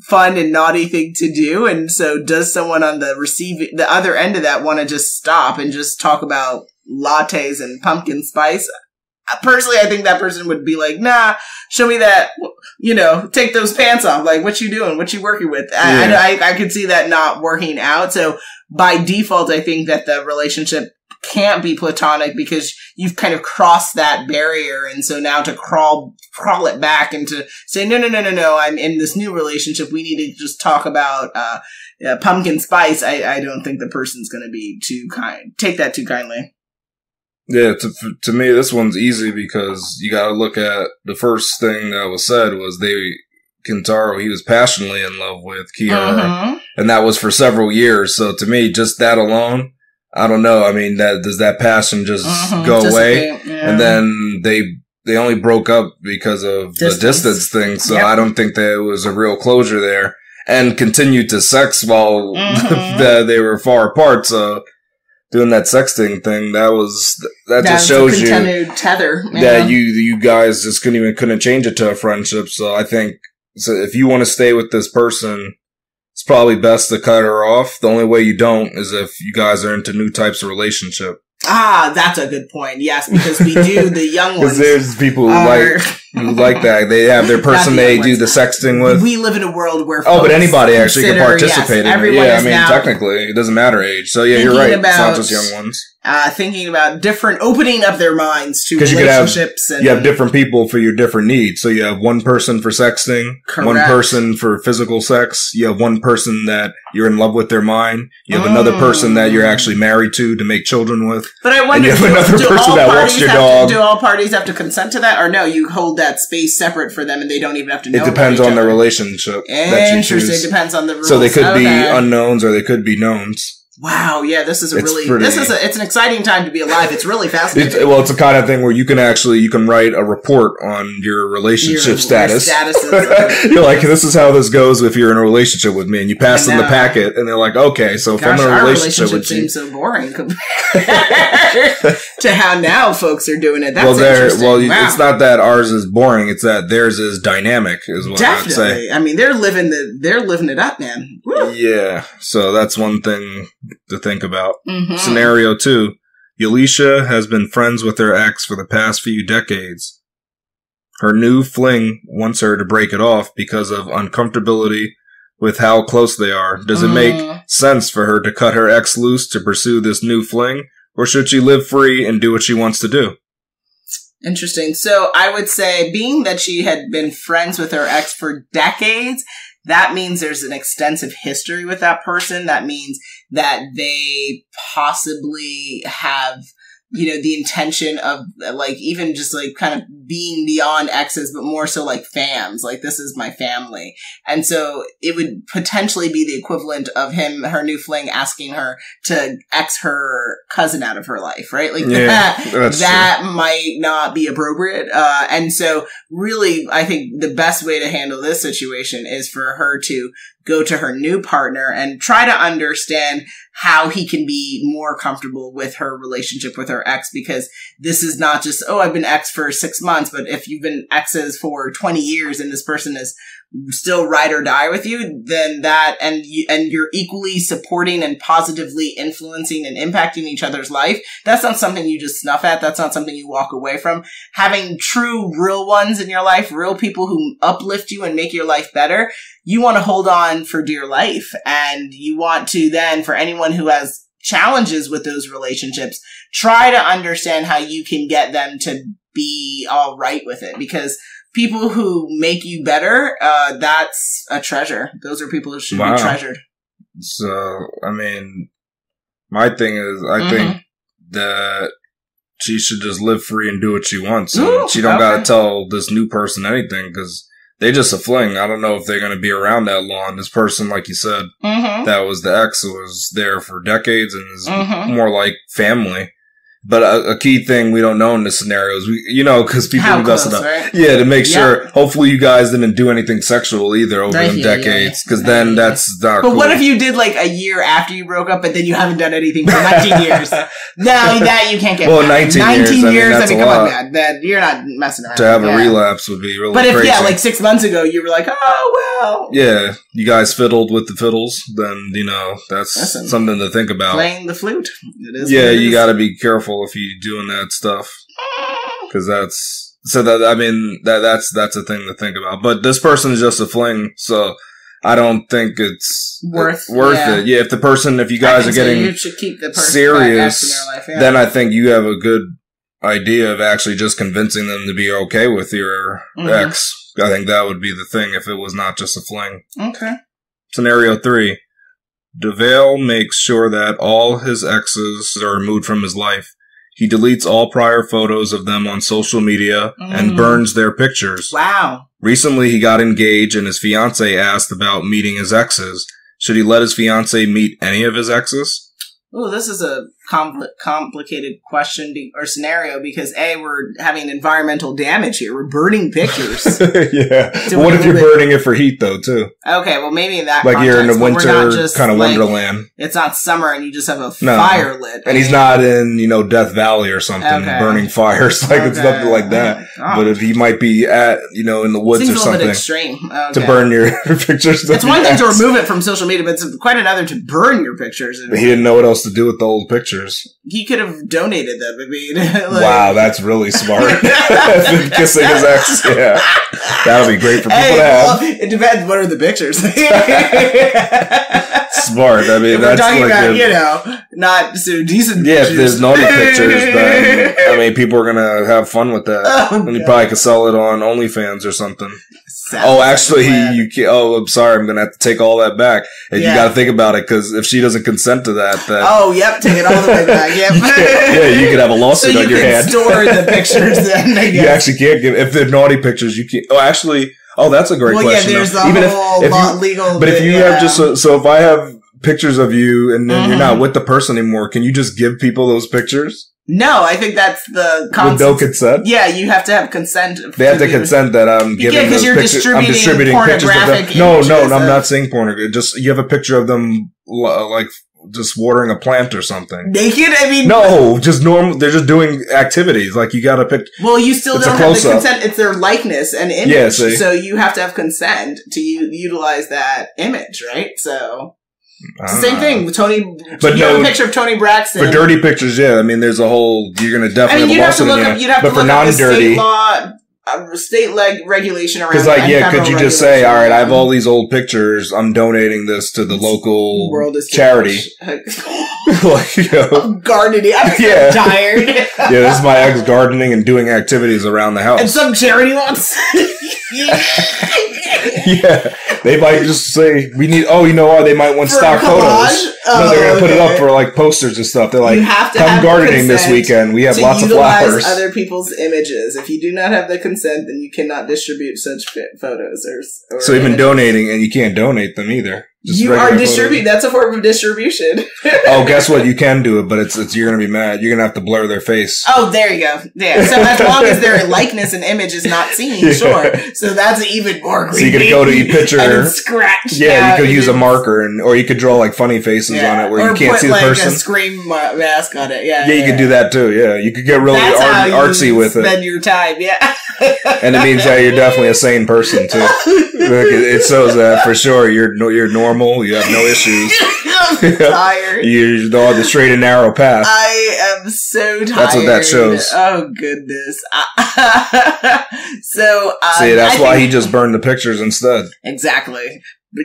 fun and naughty thing to do. And so does someone on the other end of that want to just stop and just talk about lattes and pumpkin spice? Personally, I think that person would be like, nah, show me that, take those pants off. Like, what you doing? What you working with? I could see that not working out. So by default, I think that the relationship can't be platonic because you've kind of crossed that barrier. And so now to crawl it back and to say, no, I'm in this new relationship. We need to just talk about, pumpkin spice. I don't think the person's going to be take that too kindly.
Yeah, to me, this one's easy because you got to look at the first thing that was said was Kentaro, he was passionately in love with Kiara, and that was for several years. So to me, just that alone, I don't know. I mean, does that passion just go away? Yeah. And then they only broke up because of the distance thing. So I don't think there was a real closure there, and continued to sex while they were far apart. So doing that sexting thing, that just shows you
continued tether.
That you guys just couldn't change it to a friendship. So I think if you want to stay with this person, it's probably best to cut her off. The only way you don't is if you guys are into new types of relationship.
Ah, that's a good point. Yes, because we do the young ones.
Because there's people who like that. They have their person they do the sexting with.
We live in a world where
but anybody actually can participate in it. Yeah, I mean, technically, it doesn't matter age. So yeah, you're right. It's not just young ones.
Thinking about opening up their minds to relationships.
You have different people for your different needs. So you have one person for sexting, one person for physical sex. You have one person that you're in love with their mind. You have another person that you're actually married to make children with.
But I wonder, do all parties have to consent to that? Or no, you hold that space separate for them and they don't even have to know.
It depends on the relationship that you choose.
It depends on the rules.
So they could be unknowns or they could be knowns.
Wow, yeah, it's an exciting time to be alive. It's really fascinating.
It's a kind of thing where you can write a report on your relationship status. You're like, this is how this goes if you're in a relationship with me, and you pass them the packet, and they're like, okay, so if I'm in a relationship with you,
seems so boring compared to how now folks are doing it. That's interesting.
It's not that ours is boring; it's that theirs is dynamic. Is what I'd say.
I mean, they're living it up, man. Woo.
Yeah, so that's one thing to think about. Scenario 2. Yalisha has been friends with her ex for the past few decades. Her new fling wants her to break it off because of uncomfortability with how close they are. Does it make sense for her to cut her ex loose to pursue this new fling, or should she live free and do what she wants to do?
Interesting. So I would say, being that she had been friends with her ex for decades, that means there's an extensive history with that person. That means that they possibly have, the intention of even just kind of being beyond exes, but more so like fams. Like, this is my family. And so it would potentially be the equivalent of her new fling, asking her to ex her cousin out of her life, right? Like, that might not be appropriate. And so really, I think the best way to handle this situation is for her to go to her new partner and try to understand how he can be more comfortable with her relationship with her ex, because this is not just, I've been ex for 6 months, but if you've been exes for 20 years and this person is still ride or die with you, then and you're equally supporting and positively influencing and impacting each other's life, that's not something you just snuff at. That's not something you walk away from. Having true, real ones in your life, real people who uplift you and make your life better, you want to hold on for dear life. And you want to then, for anyone who has challenges with those relationships, try to understand how you can get them to be all right with it, because people who make you better, that's a treasure. Those are people who should be treasured.
So, I mean, my thing is, I think that she should just live free and do what she wants. And she don't gotta tell this new person anything, because they just a fling. I don't know if they're gonna be around that long. This person, like you said, that was the ex, who was there for decades and is more like family. But a key thing we don't know in this scenario is because people mess it up.
Right?
Yeah, to make sure. Hopefully, you guys didn't do anything sexual either over them decades, because then that's not.
But what if you did like a year after you broke up, but then you haven't done anything for 19 years? No, that you can't get.
Well, 19 years. I mean,
come on, man. That you're not messing around.
To have a relapse would be really.
But if
crazy.
like 6 months ago, you were like, oh well.
Yeah, you guys fiddled with the fiddles. Then that's something to think about.
Playing the flute. It is.
Yeah, you got to be careful if you're doing that stuff, because that's a thing to think about. But this person is just a fling, so I don't think it's worth it. Yeah, if you guys are getting
you should keep the person
serious,
in your life,
then I think you have a good idea of actually just convincing them to be okay with your ex. I think that would be the thing if it was not just a fling.
Okay.
Scenario 3. DeVale makes sure that all his exes are removed from his life. He deletes all prior photos of them on social media and burns their pictures.
Wow.
Recently, he got engaged and his fiancée asked about meeting his exes. Should he let his fiancée meet any of his exes?
Oh, this is a complicated question or scenario because we're having environmental damage here. We're burning pictures.
Yeah. What if you're burning it for heat though, too?
Okay, well maybe in that
like
context,
you're in a winter kind of wonderland.
It's not summer and you just have a fire lit.
And he's not in, Death Valley or something, burning fires. It's nothing like that. Oh, but if he might be at, in the woods or something.
Seems a little bit extreme.
To burn your pictures.
It's one thing to remove it from social media, but it's quite another to burn your pictures.
But he didn't know what else to do with the old pictures.
He could have donated them. I mean,
wow, that's really smart. Kissing his ex, yeah, that'll be great for people to have.
Well, it depends. What are the pictures?
Smart. I mean,
that's talking about not so decent.
Yeah,
pictures.
If there's naughty pictures, then people are gonna have fun with that, and you probably could sell it on OnlyFans or something. Actually, you can't. Oh, I'm sorry. I'm gonna have to take all that back. And you got to think about it because if she doesn't consent to that, then
take it all the way back. Yep.
You could have a lawsuit on your hand.
Store the pictures. Then
you actually can't give if they're naughty pictures. You can't. Oh, actually. Oh, that's a great question.
Yeah, there's the whole legal.
But if you have just so if I have pictures of you and then you're not with the person anymore, can you just give people those pictures?
No, I think that's the
concept. With no consent?
Yeah, you have to have consent.
They have to consent that I'm giving those pictures. I'm distributing pictures of them. No, I'm not saying pornography. Just, you have a picture of them, like, just watering a plant or something.
Naked? I mean...
No, just normal. They're just doing activities. Like, you gotta pick...
Well, you still don't have the consent. It's their likeness and image. Yeah, see? So you have to have consent to utilize that image, right? So... It's the same thing with Tony. But you have a picture of Tony Braxton.
For dirty pictures, yeah. I mean, there's a whole. You're going to definitely have a lawsuit in you.
But for non-dirty, state regulation around.
Because could you just say, all right, I have all these old pictures. I'm donating this to the local charity.
Gardening. I'm so tired.
Yeah, this is my ex gardening and doing activities around the house.
And some charity wants.
Yeah, they might just say we need. Oh, you know what? They might want stock photos. No, they're gonna put it up for like posters and stuff. They're like, come gardening this weekend. We have lots of flowers.
Other people's images. If you do not have the consent, then you cannot distribute such photos. Or
so you've been donating, and you can't donate them either.
You are distributing. That's a form of distribution.
Oh, guess what? You can do it, but it's you're gonna be mad. You're gonna have to blur their face.
Oh, there you go. Yeah. So as long as their likeness and image is not seen, sure. So that's even more creepy.
So you could go to your picture
and scratch.
Yeah, you could use a marker or you could draw like funny faces on it where you can't see the person.
Or put like a scream mask on it. Yeah.
Yeah, you could do that too. Yeah, you could get really artsy with it.
Spend your time. Yeah.
And it means that you're definitely a sane person too. It shows that for sure you're normal. You have no issues.
I'm tired.
You're on the straight and narrow path.
I am so tired.
That's what that shows.
Oh goodness.
See, that's why he just burned the pictures instead.
Exactly.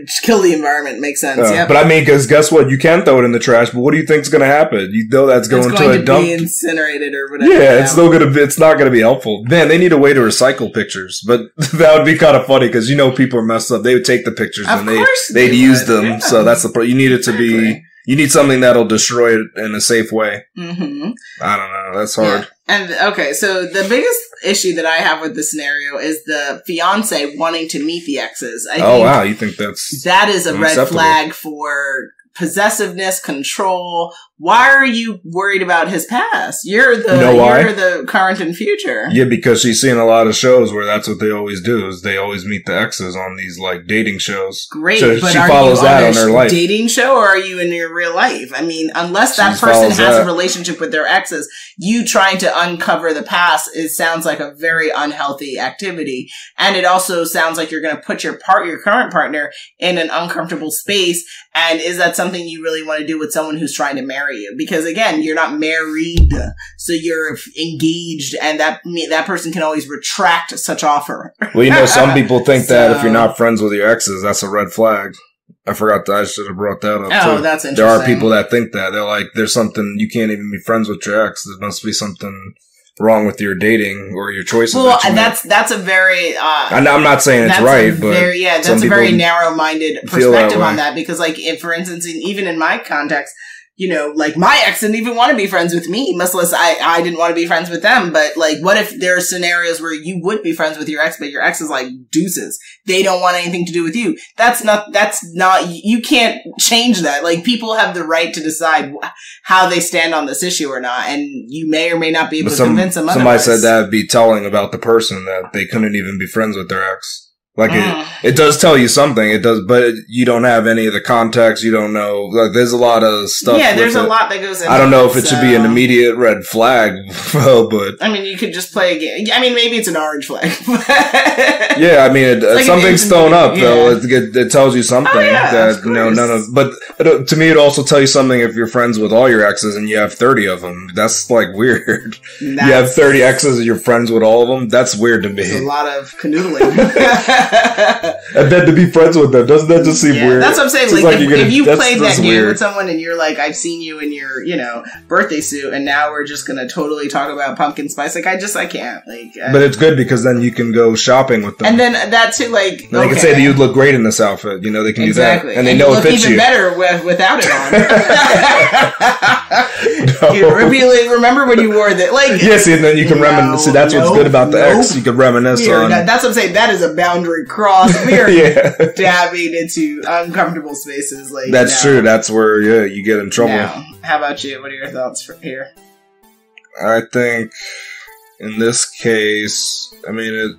Just kill the environment. Makes sense. Yeah.
But I mean, because guess what? You can throw it in the trash, but what do you think's going to happen? You know that's going to a dump.
Be incinerated or whatever.
Yeah, it's not going to be helpful. Man, they need a way to recycle pictures, but that would be kind of funny because people are messed up. They would take the pictures and they'd use them. Yeah. So that's the problem. You need it to be. You need something that'll destroy it in a safe way. Mm-hmm. I don't know. That's hard.
Yeah. And okay, so the biggest issue that I have with this scenario is the fiance wanting to meet the exes.
Wow, you think that is
a red flag for possessiveness, control, why are you worried about his past? You're the current and future.
Yeah, because she's seen a lot of shows where that's what they always do, is they always meet the exes on these, like, dating shows.
Great,
so
but
she
are
follows
you
that
on
on her life.
Dating show, or are you in your real life? I mean, unless that person has a relationship with their exes, you trying to uncover the past, it sounds like a very unhealthy activity. And it also sounds like you're going to put your current partner in an uncomfortable space. And is that something you really want to do with someone who's trying to marry you? Because again, you're not married, so you're engaged, and that person can always retract such offer.
Well, some people think that if you're not friends with your exes, that's a red flag. I forgot that. I should have brought that up.
Oh,
too.
That's interesting.
There are people that think that. They're like, there's something, you can't even be friends with your ex. There must be something wrong with your dating or your choices.
Well, that's a very.
I'm not saying it's right, but
that's a very narrow-minded perspective on that, because, like, if, for instance, even in my context, you know, like, my ex didn't even want to be friends with me, much less I didn't want to be friends with them. But, like, what if there are scenarios where you would be friends with your ex, but your ex is like deuces? They don't want anything to do with you. That's not, you can't change that. Like, people have the right to decide how they stand on this issue or not, and you may or may not be able to convince them otherwise.
Somebody said that would be telling about the person, that they couldn't even be friends with their ex. Like, it does tell you something. It does, but you don't have any of the context. You don't know. Like, there's a lot of stuff.
Yeah, there's a lot that goes into it.
I don't know if it should be an immediate red flag, but.
I mean, you could just play a game. I mean, maybe it's an orange flag.
Yeah, I mean, something's thrown up, though. It tells you something. But to me, it also tells you something if you're friends with all your exes and you have 30 of them. That's, like, weird. You have 30 exes and you're friends with all of them? That's weird to me.
It's a lot of canoodling.
And then to be friends with them, doesn't that just seem weird?
That's what I'm saying. Like, if you played that game with someone and you're like, I've seen you in your, birthday suit, and now we're just gonna totally talk about pumpkin spice. Like, I can't. Like,
but it's good because then you can go shopping with them,
and then that too. Like,
they can say that you'd look great in this outfit. They can do that, and they know it fits you.
Even better without it on. No. Remember when you wore that? Like,
yes, and then you can reminisce. See, that's what's good about the ex. You can reminisce on.
That's what I'm saying. That is a boundary cross. We are dabbing into uncomfortable spaces. Like,
that's true. That's where you get in trouble.
Now, how about you? What are your thoughts here?
I think in this case, I mean,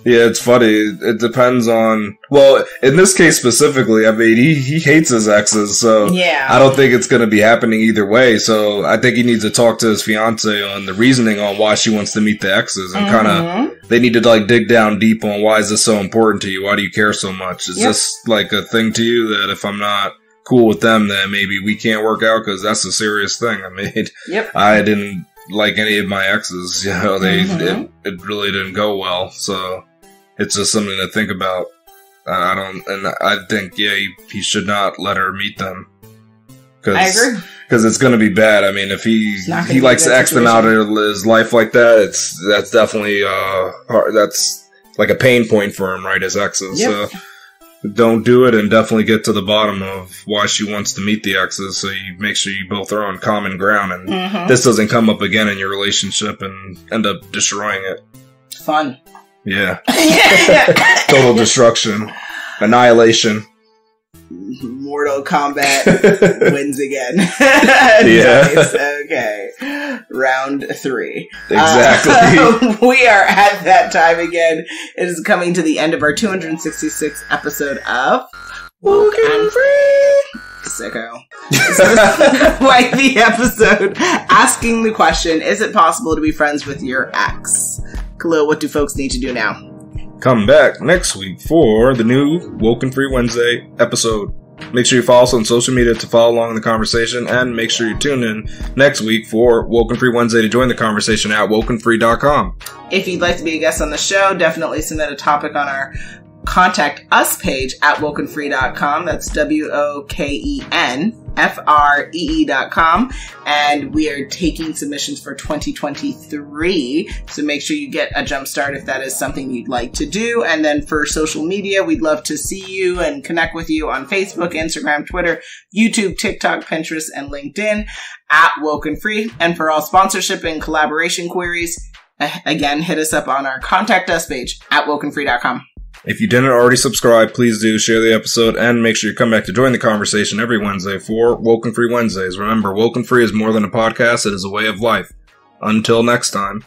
it's funny. It depends on. Well, in this case specifically, I mean, he hates his exes, so I don't think it's going to be happening either way. So I think he needs to talk to his fiance on the reasoning on why she wants to meet the exes, and kind of they need to like dig down deep on why is this so important to you? Why do you care so much? Is this like a thing to you that if I'm not cool with them, then maybe we can't work out? Because that's a serious thing. I mean, I didn't like any of my exes. It really didn't go well. So. It's just something to think about. I think, he should not let her meet them.
I agree.
Because it's going to be bad. I mean, if he likes to X them out of his life like that, that's definitely, that's like a pain point for him, right? His exes.
Yep.
So don't do it, and definitely get to the bottom of why she wants to meet the exes, so you make sure you both are on common ground, and this doesn't come up again in your relationship and end up destroying it.
Fun.
Yeah. Total destruction. Annihilation.
Mortal Kombat wins again. Nice. Okay. Round 3.
Exactly.
We are at that time again. It is coming to the end of our 266th episode of WokeNFree. Sicko. Like the episode asking the question, is it possible to be friends with your ex? Khalil, what do folks need to do now?
Come back next week for the new WokeNFree Wednesday episode. Make sure you follow us on social media to follow along in the conversation, and make sure you tune in next week for WokeNFree Wednesday to join the conversation at WokeNFree.com.
If you'd like to be a guest on the show, definitely submit a topic on our Contact Us page at WokeNFree.com. That's WokenFree.com. And we are taking submissions for 2023. So make sure you get a jump start if that is something you'd like to do. And then for social media, we'd love to see you and connect with you on Facebook, Instagram, Twitter, YouTube, TikTok, Pinterest, and LinkedIn at WokeNFree. And for all sponsorship and collaboration queries, again, hit us up on our Contact Us page at WokenFree.com.
If you didn't already subscribe, please do share the episode and make sure you come back to join the conversation every Wednesday for Woke and Free Wednesdays. Remember, Woke and Free is more than a podcast, it is a way of life. Until next time.